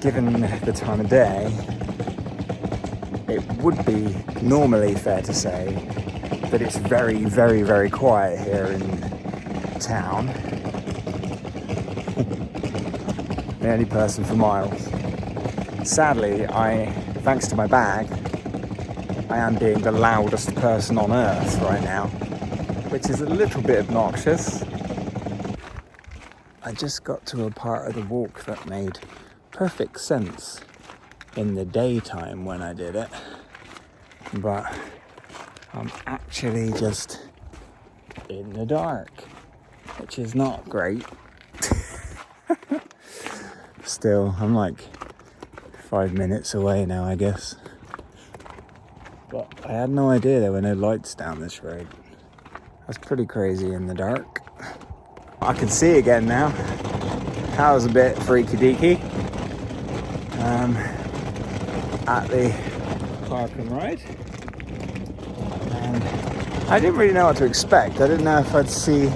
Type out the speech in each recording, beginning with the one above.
given the time of day, it would be normally fair to say that it's very, very, very quiet here in town. The only person for miles. Sadly, thanks to my bag, I am being the loudest person on earth right now, which is a little bit obnoxious. I just got to a part of the walk that made perfect sense in the daytime when I did it, but I'm actually just in the dark, which is not great. Still, I'm like 5 minutes away now, I guess. But I had no idea there were no lights down this road. That's pretty crazy in the dark. I can see again now. That was a bit freaky deaky. At the park and ride. And I didn't really know what to expect. I didn't know if I'd see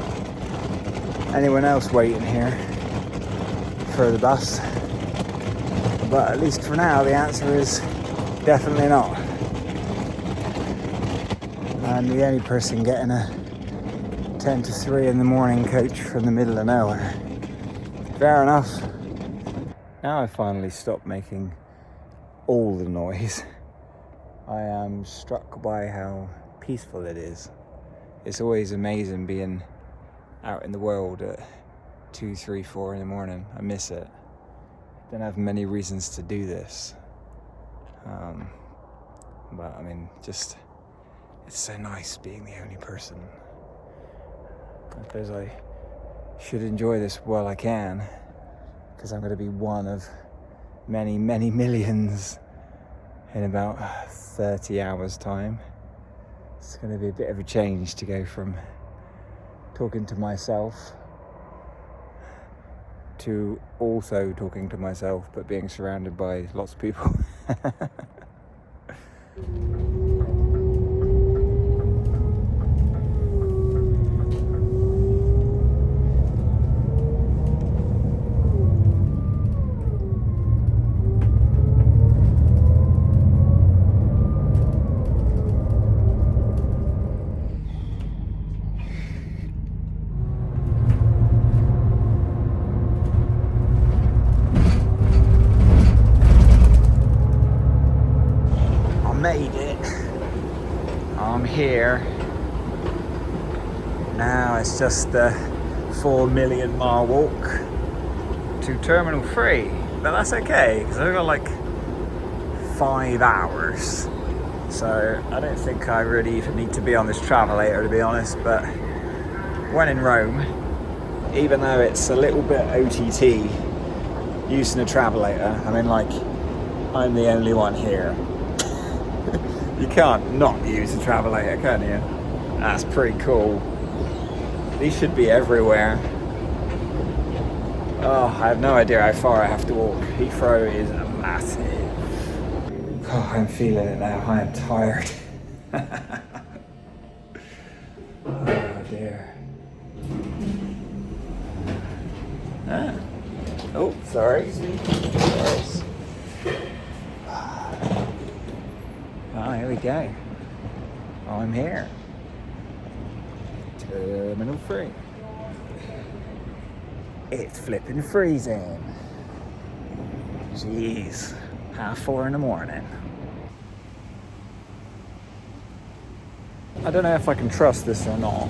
anyone else waiting here for the bus. But at least for now, the answer is definitely not. I'm the only person getting a 10 to 3 in the morning coach from the middle of nowhere. Fair enough. Now I finally stopped making all the noise. I am struck by how peaceful it is. It's always amazing being out in the world at 2, 3, 4 in the morning. I miss it. Don't have many reasons to do this. But I mean, just, it's so nice being the only person. I suppose I should enjoy this while I can, because I'm going to be one of many, many millions in about 30 hours time. It's going to be a bit of a change to go from talking to myself to also talking to myself, but being surrounded by lots of people. Made it. I'm here. Now it's just the 4 million mile walk to Terminal 3. But that's okay, because I've got like 5 hours. So I don't think I really even need to be on this travelator, to be honest. But when in Rome, even though it's a little bit OTT using a travelator, I mean, like, I'm the only one here. You can't not use a travelator, can you? That's pretty cool. These should be everywhere. Oh, I have no idea how far I have to walk. Heathrow is massive. Oh, I'm feeling it now. I am tired. Oh dear. Ah. Oh, sorry. Oh, here we go. I'm here. Terminal 3. It's flipping freezing. Jeez. 4:30 in the morning. I don't know if I can trust this or not,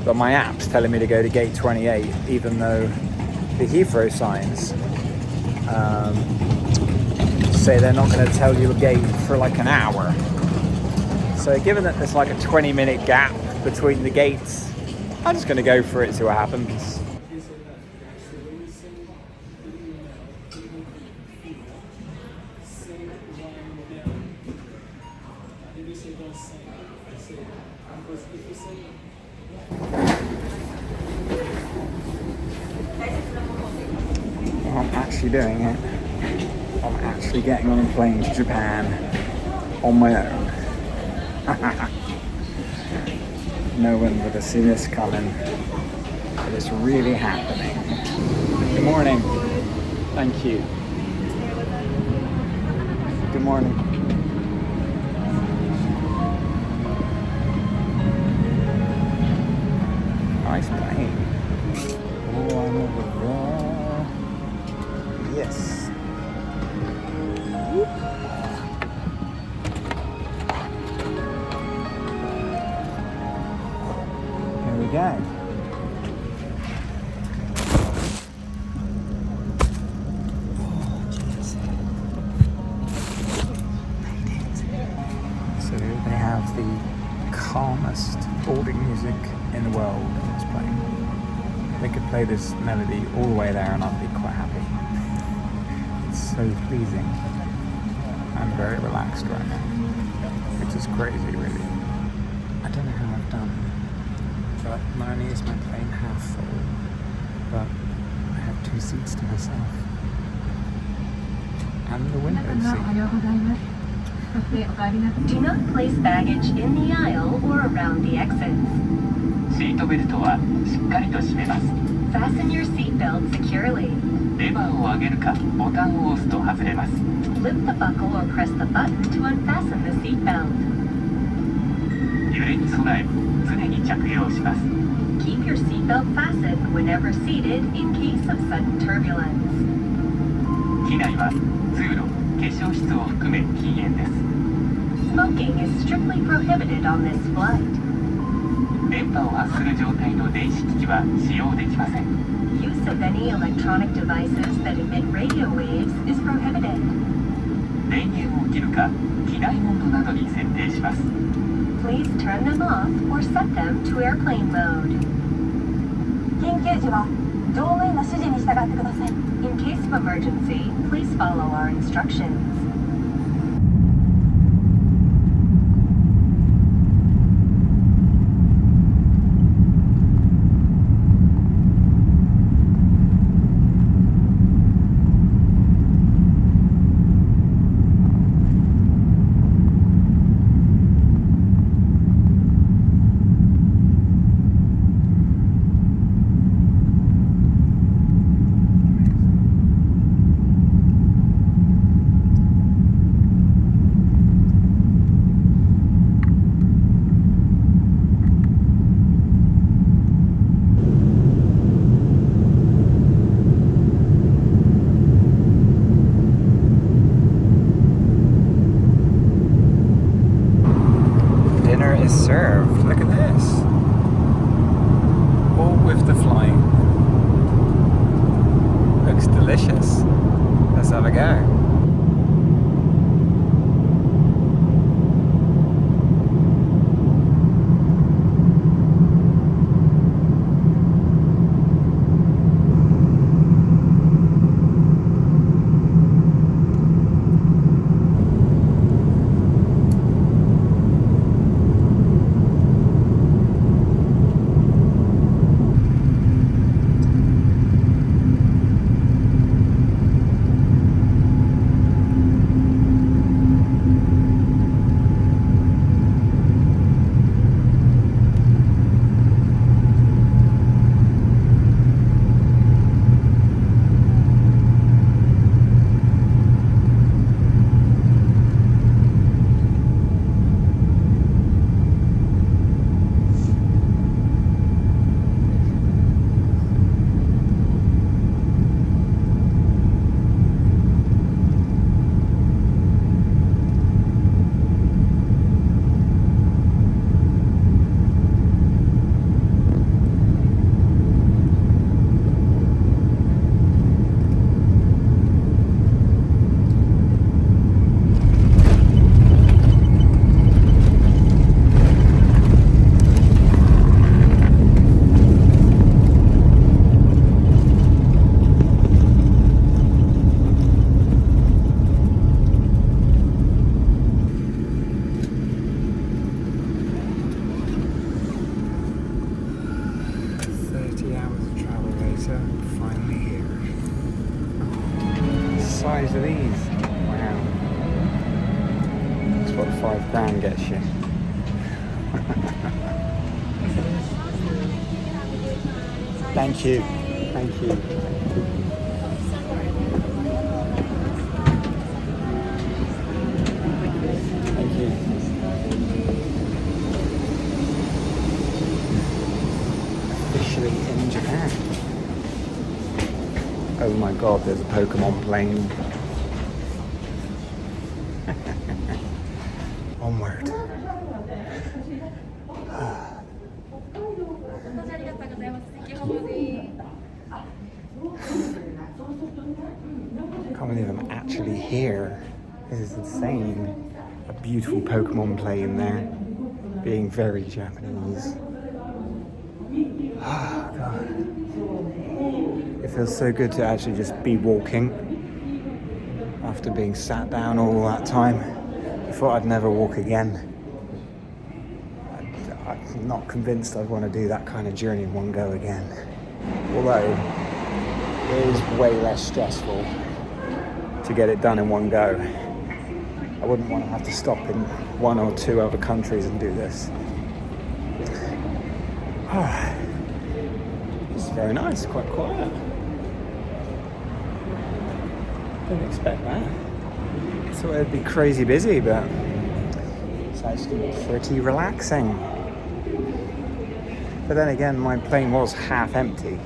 but my app's telling me to go to gate 28, even though the Heathrow signs say they're not going to tell you a gate for like an hour. So given that there's like a 20-minute gap between the gates, I'm just going to go for it, see what happens. I'm actually doing it. I'm actually getting on a plane to Japan on my own. No one would have seen this coming, but it's really happening. Good morning. Thank you. Good morning. Nice plane. Oh, I'm over there. Yes. Whoop. Here we go. So they have the calmest boarding music in the world in this plane. They could play this melody all the way there and I'd be quite happy. It's so pleasing. I'm very relaxed right now, which is crazy really. I don't know how I've done, but not only is my plane half full, but I have 2 seats to myself. And the window seat. Do not place baggage in the aisle or around the exits. シートベルトはしっかりと締めます。Fasten your seatbelt securely. レバーを上げるかボタンを押すと外れます。Lift the buckle or press the button to unfasten the seatbelt. 揺れに備え、常に着用します。Keep your seatbelt fastened whenever seated in case of sudden turbulence. 機内は通路、化粧室を含め禁煙です。Smoking is strictly prohibited on this flight. 電波を発する状態の電子機器は使用できません。Use of any electronic devices that emit radio waves is prohibited. 電源を切るか、機内モードなどに設定します。Please turn them off or set them to airplane mode. 緊急時は乗務員の指示に従ってください。In case of emergency, please follow our instructions. Served. Look at this. All with the flying. Looks delicious. Let's have a go. Finally here. The size of these. Wow. That's what £5 gets you. Thank you. Thank you. my god, there's a Pokemon plane. Onward. I can't believe I'm actually here. This is insane. A beautiful Pokemon plane there, being very Japanese. Oh god. It feels so good to actually just be walking after being sat down all that time. I thought I'd never walk again. I'm not convinced I'd want to do that kind of journey in one go again. Although it is way less stressful to get it done in one go. I wouldn't want to have to stop in 1 or 2 other countries and do this. It's very nice, quite quiet. Didn't expect that. I thought it'd be crazy busy, but it's actually pretty relaxing. But then again, my plane was half empty.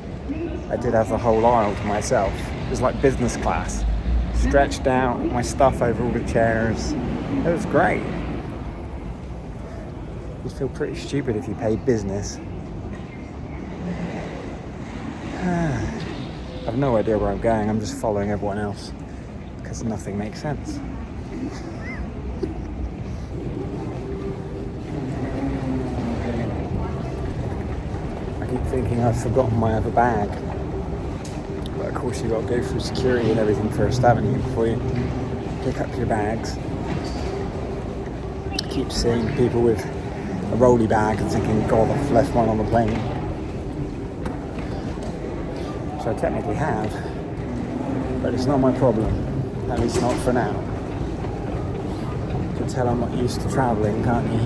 I did have the whole aisle to myself. It was like business class. Stretched out, my stuff over all the chairs. It was great. You'd feel pretty stupid if you paid business. I've no idea where I'm going. I'm just following everyone else because nothing makes sense. I keep thinking I've forgotten my other bag. But of course you've got to go through security and everything first, haven't you, before you pick up your bags. I keep seeing people with a rolly bag and thinking, God, I've left one on the plane. So I technically have, but it's not my problem, at least not for now. You can tell I'm not used to travelling, can't you?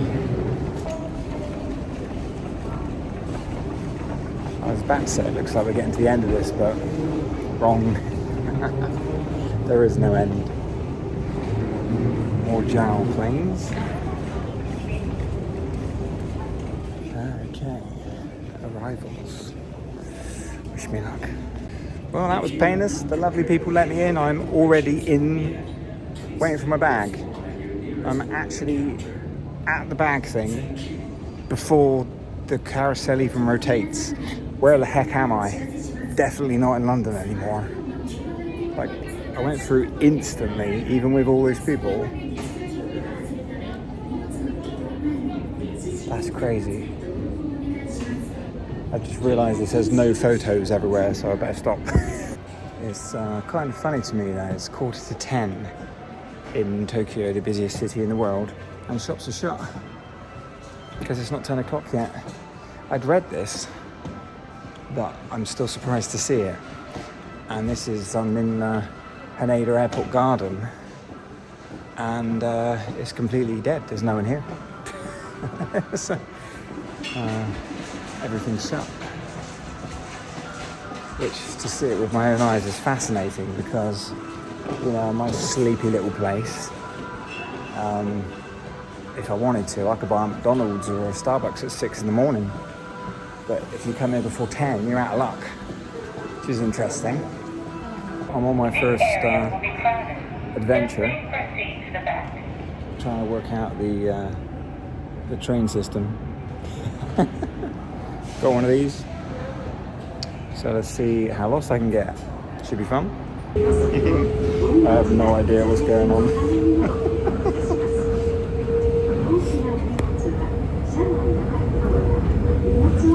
I was about to say it looks like we're getting to the end of this, but wrong. There is no end. More JAL planes. Okay, arrivals. Wish me luck. Well, that was painless. The lovely people let me in. I'm already in, waiting for my bag. I'm actually at the bag thing before the carousel even rotates. Where the heck am I? Definitely not in London anymore. Like, I went through instantly, even with all those people. That's crazy. I just realised it says no photos everywhere, so I better stop. It's kind of funny to me that it's 9:45 in Tokyo, the busiest city in the world, and shops are shut because it's not 10 o'clock yet. I'd read this, but I'm still surprised to see it. And this is, I'm in Haneda Airport Garden, and it's completely dead. There's no one here. So, everything's shut. Which, to see it with my own eyes, is fascinating because, you know, my sleepy little place, if I wanted to, I could buy a McDonald's or a Starbucks at 6 in the morning. But if you come here before 10, you're out of luck, which is interesting. I'm on my first adventure, trying to work out the train system. Got one of these, so let's see how lost I can get. Should be fun. I have no idea what's going on.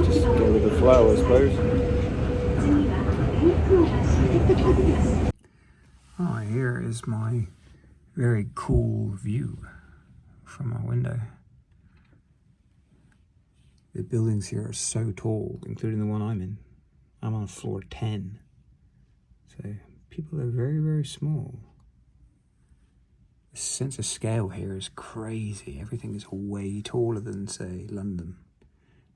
Just go with the flow, I suppose. Oh, here is my very cool view from my window. The buildings here are so tall, including the one I'm in. I'm on floor 10. So people are very, very small. The sense of scale here is crazy. Everything is way taller than, say, London.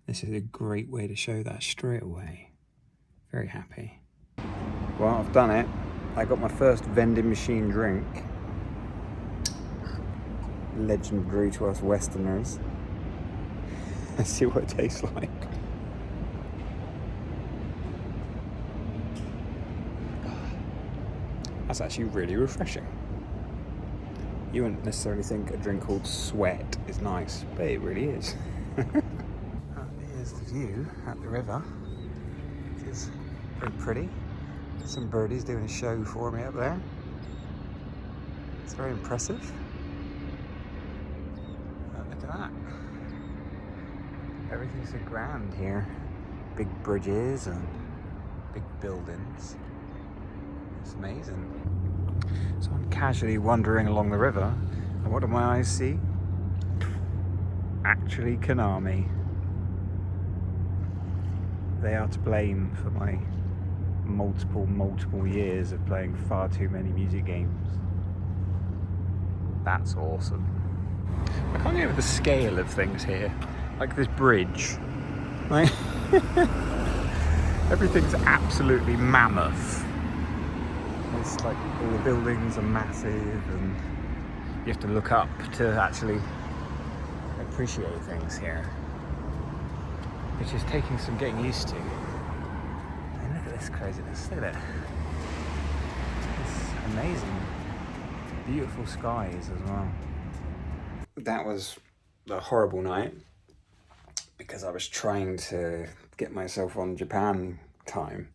This is a great way to show that straight away. Very happy. Well, I've done it. I got my first vending machine drink. Legendary to us Westerners. Let's see what it tastes like. That's actually really refreshing. You wouldn't necessarily think a drink called Sweat is nice, but it really is. Here's the view at the river. It is very pretty. Some birdies doing a show for me up there. It's very impressive. Look at that. Everything's so grand here. Big bridges and big buildings. It's amazing. So I'm casually wandering along the river, and what do my eyes see? Actually Konami. They are to blame for my multiple years of playing far too many music games. That's awesome. I can't get over the scale of things here. Like this bridge. Like everything's absolutely mammoth. It's like all the buildings are massive and you have to look up to actually appreciate things here, which is taking some getting used to. And look at this craziness, look at it. It's amazing. Beautiful skies as well. That was a horrible night because I was trying to get myself on Japan time,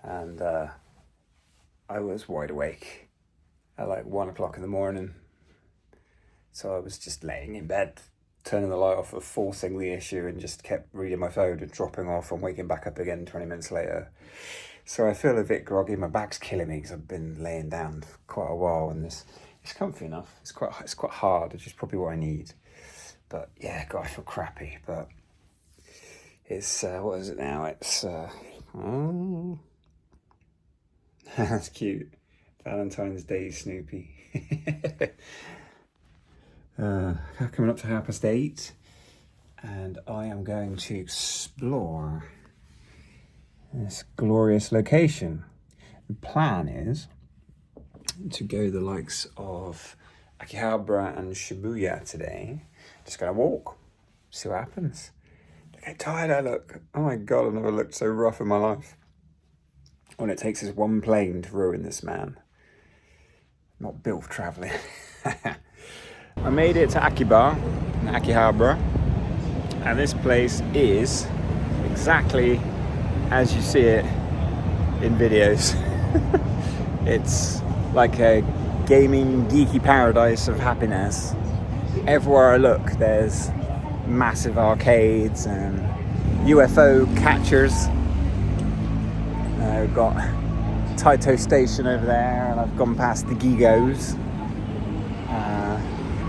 and I was wide awake at like 1 o'clock in the morning. So I was just laying in bed, turning the light off, forcing the issue, and just kept reading my phone and dropping off and waking back up again 20 minutes later. So I feel a bit groggy. My back's killing me because I've been laying down for quite a while, and it's comfy enough. It's quite hard, which is probably what I need. But yeah, God, I feel crappy. But it's what is it now? It's that's cute. Valentine's Day Snoopy. Coming up to 8:30, and I am going to explore this glorious location. The plan is to go the likes of Akihabara and Shibuya today. Just gonna walk, see what happens. Look how tired I look. Oh my God, I've never looked so rough in my life. When it takes this one plane to ruin this man. Not built for traveling. I made it to Akihabara, and this place is exactly as you see it in videos. It's like a gaming geeky paradise of happiness. Everywhere I look, there's massive arcades and UFO catchers. We've got Taito Station over there, and I've gone past the Gigos.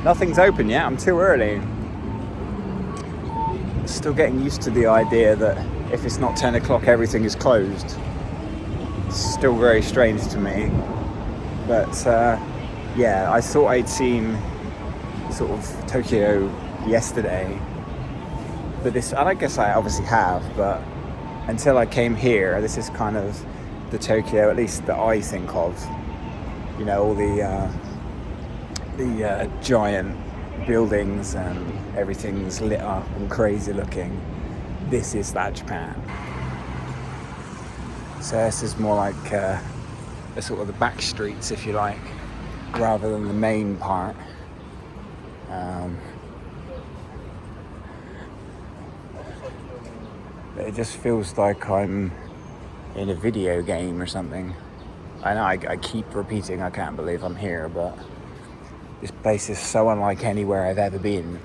Nothing's open yet, I'm too early. Still getting used to the idea that if it's not 10 o'clock, everything is closed. It's still very strange to me. But yeah, I thought I'd seen sort of Tokyo yesterday. But this, and I guess I obviously have, but until I came here, this is kind of the Tokyo, at least that I think of. You know, all the giant buildings and everything's lit up and crazy looking. This is that Japan. So this is more like the sort of the backstreets, if you like, rather than the main part. It just feels like I'm in a video game or something. I know I keep repeating I can't believe I'm here, but this place is so unlike anywhere I've ever been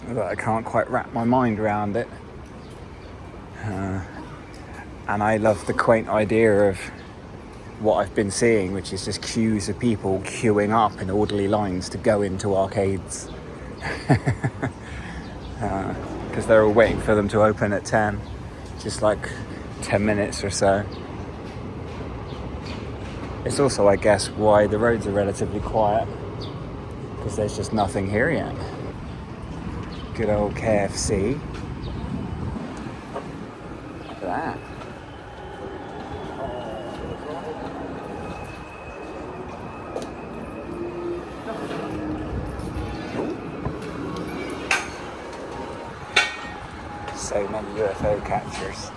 that I can't quite wrap my mind around it. And I love the quaint idea of what I've been seeing, which is just queues of people queuing up in orderly lines to go into arcades. Because they're all waiting for them to open at 10, just like 10 minutes or so. It's also, I guess, why the roads are relatively quiet, because there's just nothing here yet. Good old KFC. Look at that. So many UFO catchers.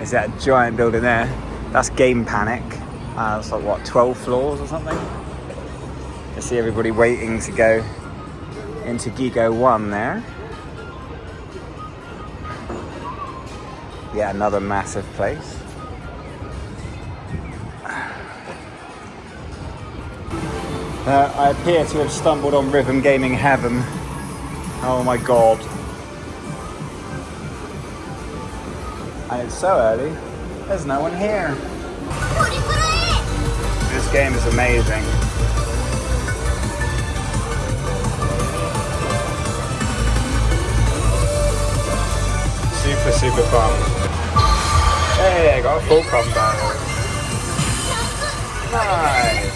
Is that giant building there? That's Game Panic. It's like what, 12 floors or something? I see everybody waiting to go into Gigo 1 there. Yeah, another massive place. I appear to have stumbled on Rhythm Gaming Heaven. Oh my god. And it's so early, there's no one here. This game is amazing. Super, super fun. Hey, I got a full combo. Nice.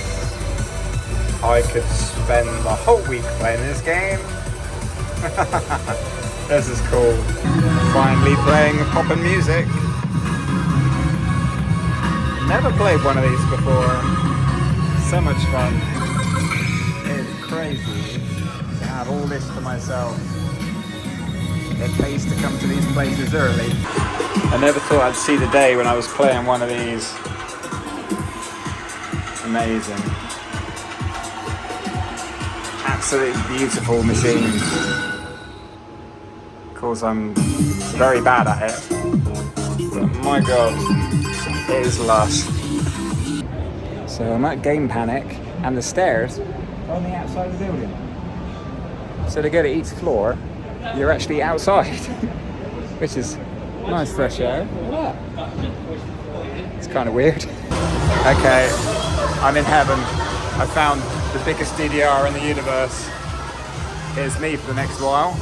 I could spend the whole week playing this game. This is cool. Finally playing poppin' music. Never played one of these before. So much fun. It's crazy to have all this to myself. It pays to come to these places early. I never thought I'd see the day when I was playing one of these. Amazing. Absolutely beautiful machines. Of course, I'm very bad at it, but my god, it is lush. So I'm at Game Panic, and the stairs are on the outside of the building. So to go to each floor, you're actually outside, which is nice fresh air. It's kind of weird. Okay, I'm in heaven. I found the biggest DDR in the universe. Here's me for the next while.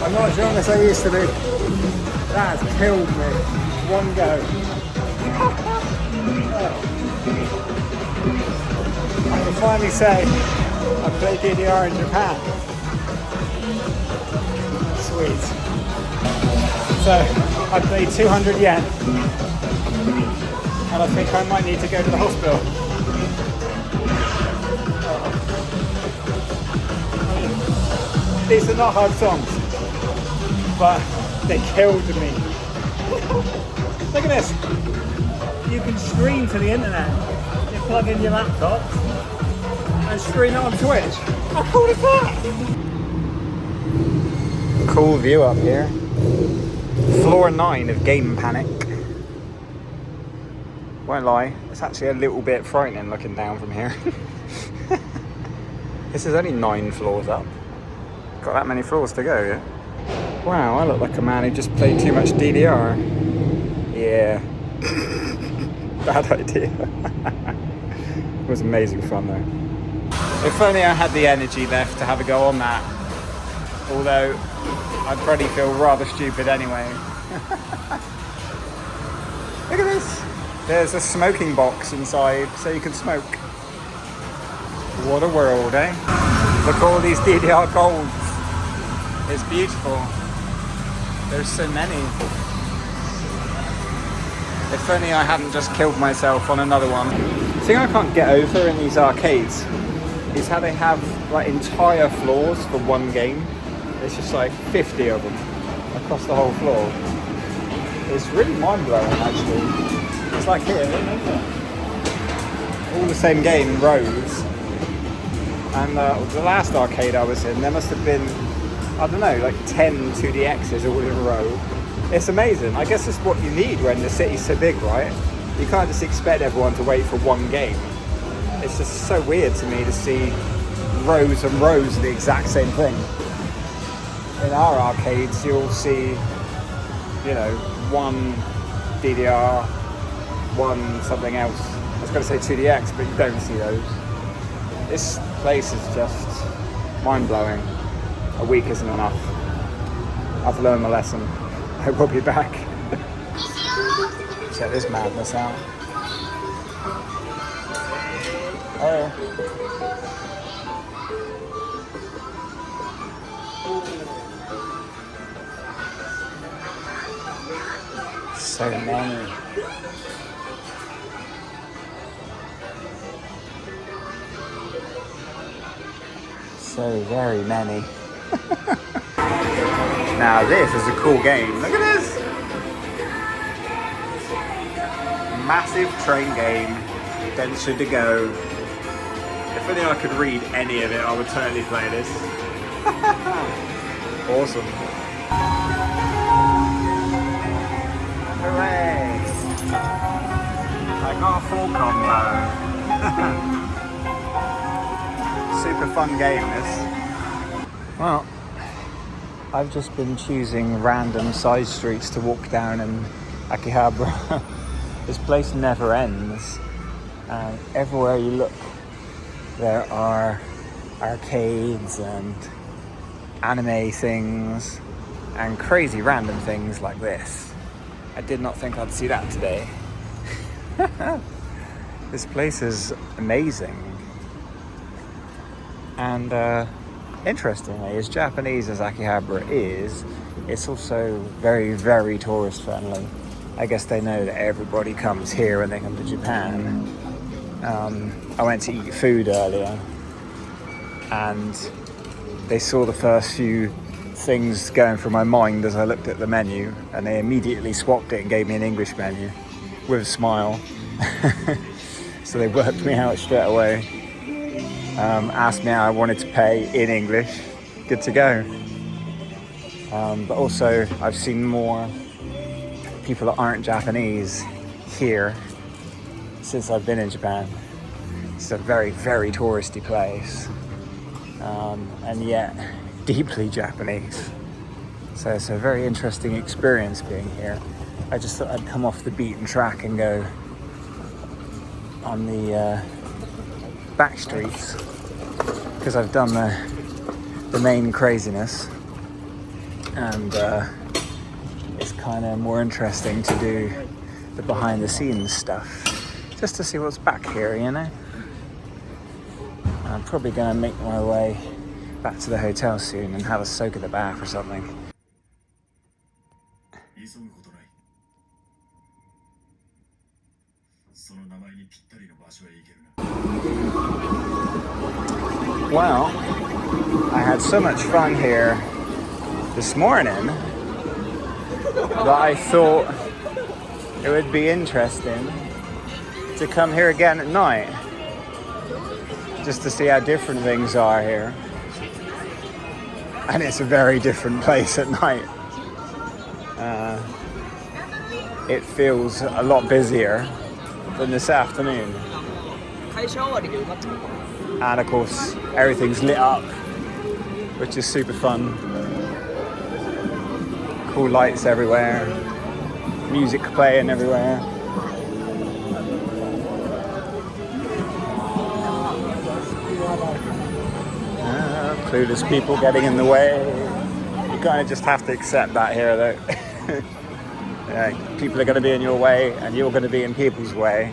I'm not as young as I used to be. That has killed me. One go. I can finally say I played DDR in Japan. Sweet. So I played 200 yen. And I think I might need to go to the hospital. These are not hard songs, but they killed me. Look at this. You can stream to the internet. You plug in your laptop and stream it on Twitch. How cool is that? Cool view up here. Floor 9 of Game Panic. Won't lie, it's actually a little bit frightening looking down from here. This is only 9 floors up. Got that many floors to go, yeah? Wow, I look like a man who just played too much DDR. Yeah. Bad idea. It was amazing fun though. If only I had the energy left to have a go on that. Although, I'd probably feel rather stupid anyway. Look at this! There's a smoking box inside, so you can smoke. What a world, eh? Look at all these DDR golds. It's beautiful. There's so many. If only I hadn't just killed myself on another one. The thing I can't get over in these arcades is how they have like entire floors for one game. It's just like 50 of them across the whole floor. It's really mind-blowing actually. It's like here, all the same game in rows. And the last arcade I was in, there must have been, I don't know, like 10 2DXs all in a row. It's amazing. I guess it's what you need when the city's so big, right? You can't just expect everyone to wait for one game. It's just so weird to me to see rows and rows of the exact same thing. In our arcades, you'll see, you know, one DDR, one something else. I was going to say 2DX, but you don't see those. This place is just mind-blowing. A week isn't enough. I've learned my lesson. I will be back. Check this madness out. Oh. So many. So very many. Now this is a cool game. Look at this! Massive train game. Adventure to go. If only I could read any of it, I would totally play this. Awesome. Hooray! I got a full combo. Super fun game, this. Well, I've just been choosing random side streets to walk down in Akihabara. This place never ends. Everywhere you look, there are arcades and anime things and crazy random things like this. I did not think I'd see that today. This place is amazing. And interestingly, as Japanese as Akihabara is, it's also very, very tourist friendly. I guess they know that everybody comes here when they come to Japan. I went to eat food earlier and they saw the first few things going through my mind as I looked at the menu, and they immediately swapped it and gave me an English menu with a smile. So they worked me out straight away. Asked me how I wanted to pay in English. Good to go. But also I've seen more people that aren't Japanese here since I've been in Japan. It's a very, very touristy place, and yet deeply Japanese. So it's a very interesting experience being here. I just thought I'd come off the beaten track and go on the backstreets, because I've done the main craziness, and it's kind of more interesting to do the behind the scenes stuff, just to see what's back here, you know. I'm probably going to make my way back to the hotel soon and have a soak in the bath or something. Well, I had so much fun here this morning that I thought it would be interesting to come here again at night, just to see how different things are here. And it's a very different place at night. It feels a lot busier than this afternoon. And of course, everything's lit up, which is super fun. Cool lights everywhere, music playing everywhere. Clueless people getting in the way. You kind of just have to accept that here, though. People are going to be in your way, and you're going to be in people's way.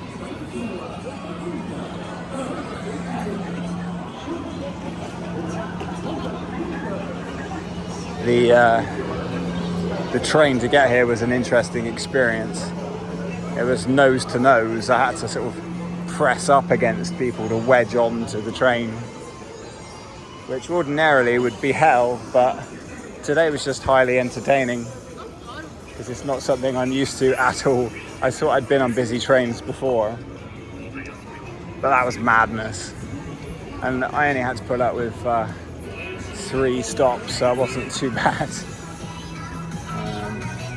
The train to get here was an interesting experience. It was nose to nose. I had to sort of press up against people to wedge onto the train, which ordinarily would be hell, but today was just highly entertaining because it's not something I'm used to at all. I thought I'd been on busy trains before, but that was madness. And I only had to put up with 3 stops, so it wasn't too bad.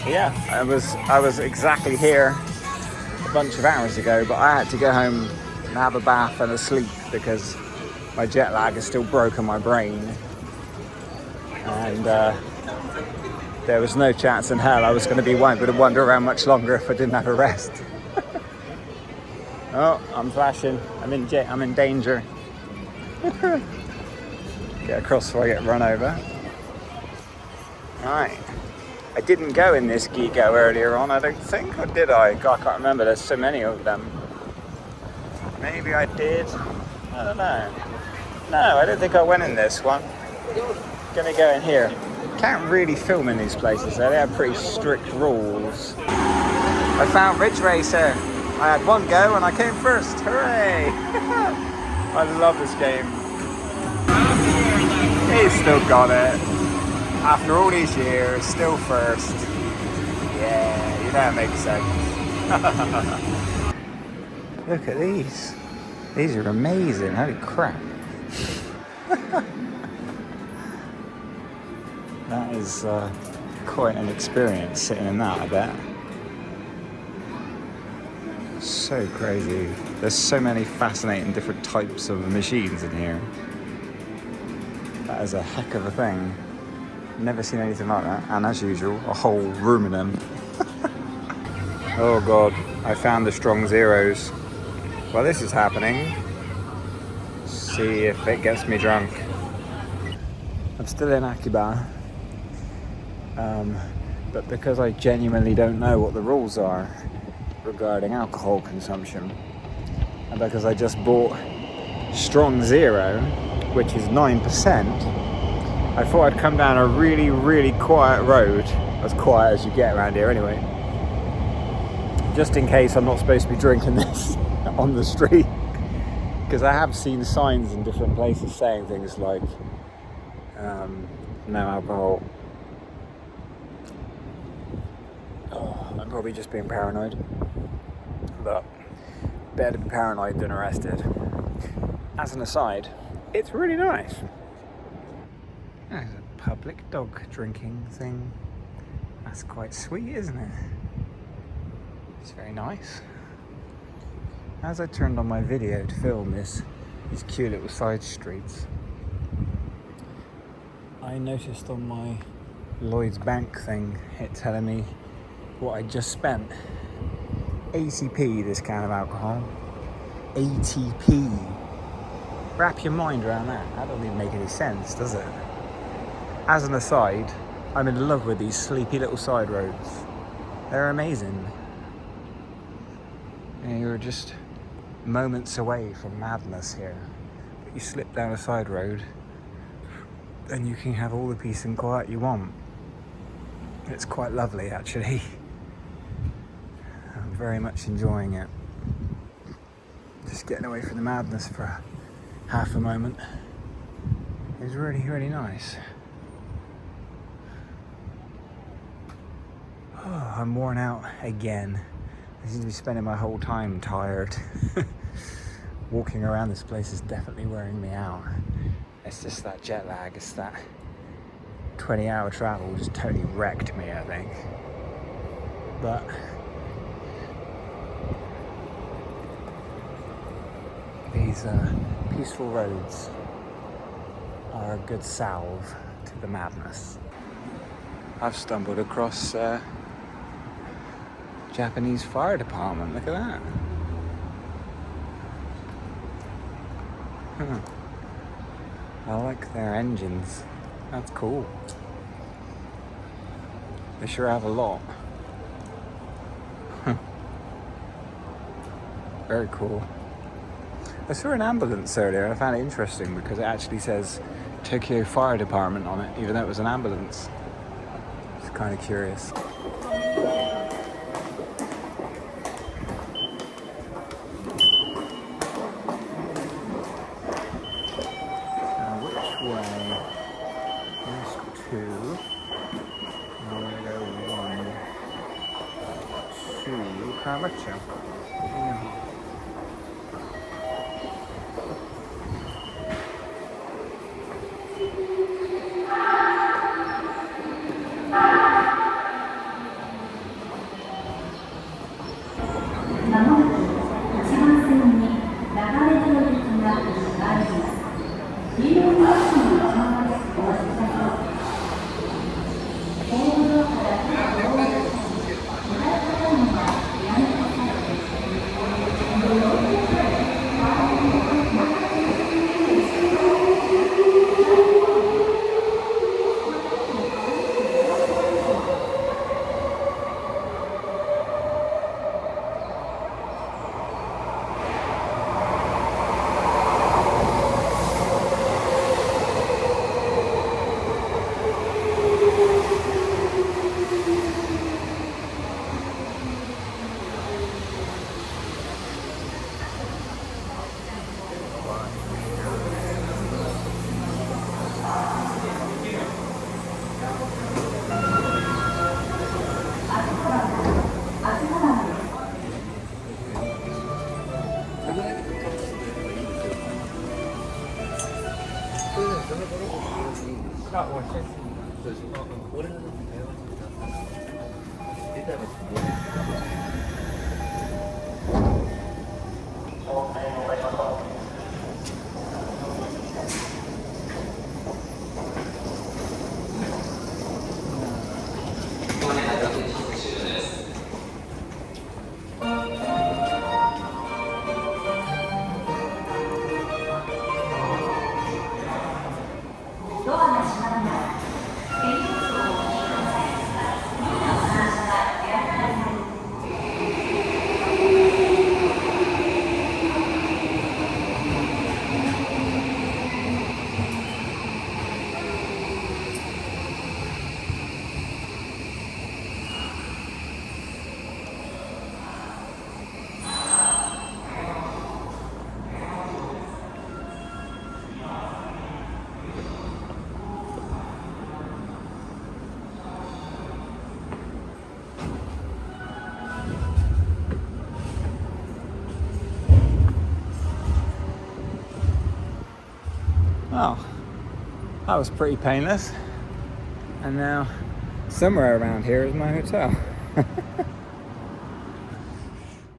Yeah, I was exactly here a bunch of hours ago, but I had to go home and have a bath and a sleep because my jet lag has still broken my brain, and there was no chance in hell I was going to be able to wander around much longer if I didn't have a rest. Oh, I'm flashing. I'm in danger. Get across before I get run over. Right. I didn't go in this Gigo earlier on, I don't think, or did I? God, I can't remember. There's so many of them. Maybe I did. I don't know. No, I don't think I went in this one. Gonna go in here. Can't really film in these places though. They have pretty strict rules. I found Ridge Racer. I had one go and I came first. Hooray! I love this game. He's still got it. After all these years, still first. Yeah, you know it makes sense. Look at these. These are amazing. Holy crap. That is quite an experience sitting in that, I bet. So crazy. There's so many fascinating different types of machines in here. That is a heck of a thing. Never seen anything like that. And as usual, a whole room of them. Oh god, I found the strong zeros. Well, this is happening. See if it gets me drunk. I'm still in Akihabara. But because I genuinely don't know what the rules are regarding alcohol consumption, and because I just bought Strong Zero, which is 9%, I thought I'd come down a really, really quiet road, as quiet as you get around here anyway, just in case I'm not supposed to be drinking this on the street, because I have seen signs in different places saying things like no alcohol. Oh, I'm probably just being paranoid, but better to be paranoid than arrested. As an aside, it's really nice. There's a public dog drinking thing. That's quite sweet, isn't it? It's very nice. As I turned on my video to film these cute little side streets, I noticed on my Lloyd's Bank thing it telling me what I just spent. 80p this can of alcohol. 80p. Wrap your mind around that. That doesn't even make any sense, does it? As an aside, I'm in love with these sleepy little side roads. They're amazing. And you're just moments away from madness here. But you slip down a side road and you can have all the peace and quiet you want. It's quite lovely, actually. I'm very much enjoying it. Just getting away from the madness for half a moment is really, really nice. Oh, I'm worn out again. I seem to be spending my whole time tired. Walking around this place is definitely wearing me out. It's just that jet lag, it's that 20-hour travel just totally wrecked me, I think. But these peaceful roads are a good salve to the madness. I've stumbled across Japanese fire department. Look at that. Huh. I like their engines. That's cool. They sure have a lot. Very cool. I saw an ambulance earlier and I found it interesting because it actually says Tokyo Fire Department on it, even though it was an ambulance. It's kind of curious. Which way? There's 2. I'm going to go 1, 2. Karacho. Yeah. Oh, that was pretty painless. And now somewhere around here is my hotel.